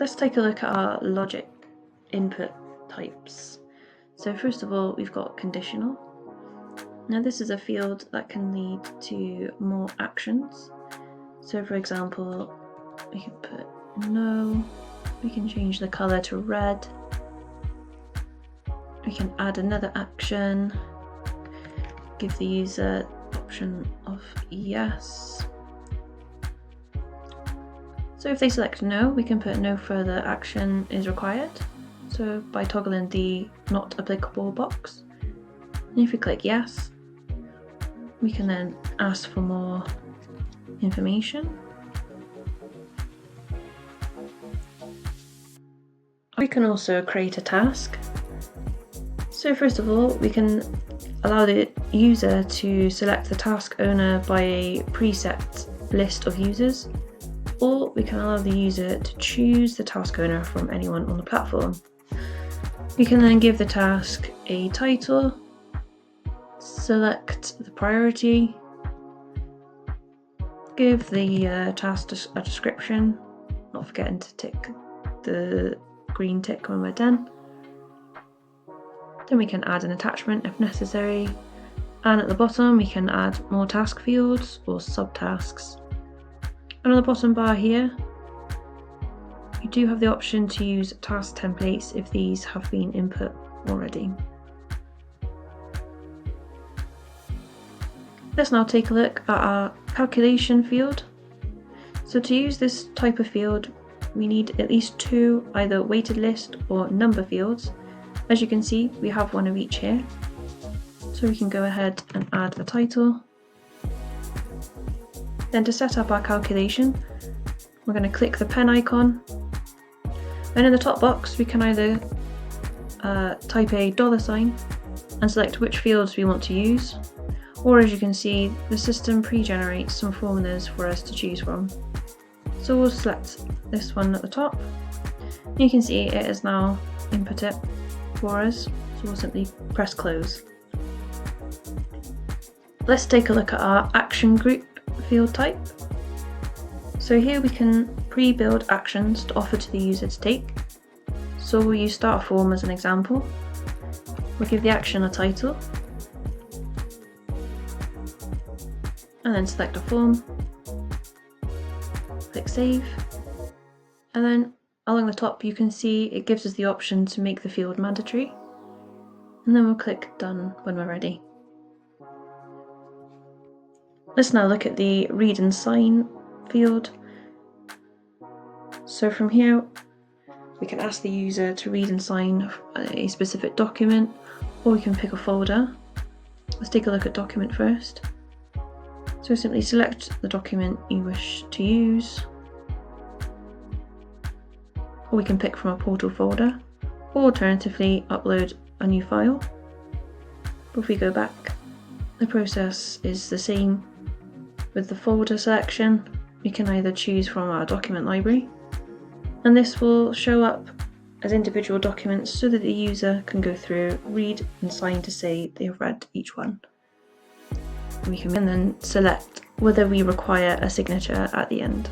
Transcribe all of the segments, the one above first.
Let's take a look at our logic input types. So first of all, we've got conditional. Now this is a field that can lead to more actions. So for example, we can put no, we can change the color to red, we can add another action, give the user option of yes. So if they select no, we can put no further action is required. So by toggling the not applicable box. And if we click yes, we can then ask for more information. We can also create a task. So first of all, we can allow the user to select the task owner by a preset list of users, or we can allow the user to choose the task owner from anyone on the platform. We can then give the task a title, select the priority, give the task a description, not forgetting to tick the green tick when we're done. Then we can add an attachment if necessary, and at the bottom we can add more task fields or subtasks. And on the bottom bar here, you do have the option to use task templates if these have been input already. Let's now take a look at our calculation field. So to use this type of field, we need at least two either weighted list or number fields. As you can see, we have one of each here. So we can go ahead and add a title. Then to set up our calculation, we're going to click the pen icon. And in the top box, we can either type a $sign and select which fields we want to use. Or as you can see, the system pre-generates some formulas for us to choose from. So we'll select this one at the top. You can see it is now input it for us, so we'll simply press close. Let's take a look at our action group field type. So here we can pre-build actions to offer to the user to take. So we'll use start form as an example. We'll give the action a title, and then select a form, click save, and then along the top you can see it gives us the option to make the field mandatory, and then we'll click done when we're ready. Let's now look at the read and sign field. So from here we can ask the user to read and sign a specific document, or we can pick a folder. Let's take a look at document first. So simply select the document you wish to use, or we can pick from a portal folder, or alternatively upload a new file. But if we go back, the process is the same. With the folder selection, we can either choose from our document library, and this will show up as individual documents so that the user can go through, read and sign to say they have read each one. We can then select whether we require a signature at the end.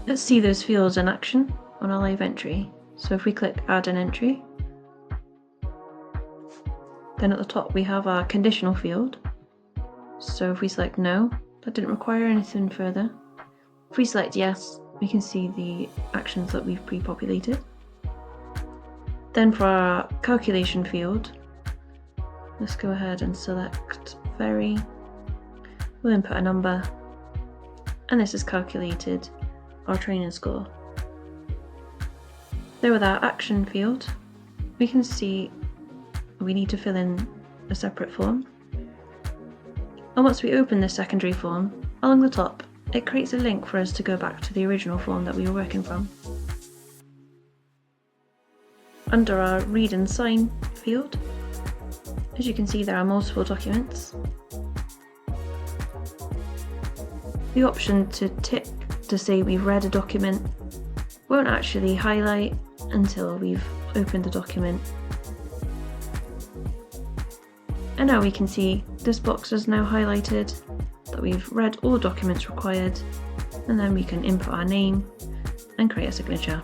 Let's see those fields in action on a live entry. So if we click add an entry, then at the top we have our conditional field. So if we select no, that didn't require anything further. If we select yes, we can see the actions that we've pre-populated. Then for our calculation field, let's go ahead and select very. We'll input a number, and this is calculated our training score. There with our action field, we can see we need to fill in a separate form. And once we open this secondary form, along the top, it creates a link for us to go back to the original form that we were working from. Under our read and sign field, as you can see, there are multiple documents. The option to tick to say we've read a document won't actually highlight until we've opened the document And now we can see this box is now highlighted, that we've read all documents required, and then we can input our name and create a signature.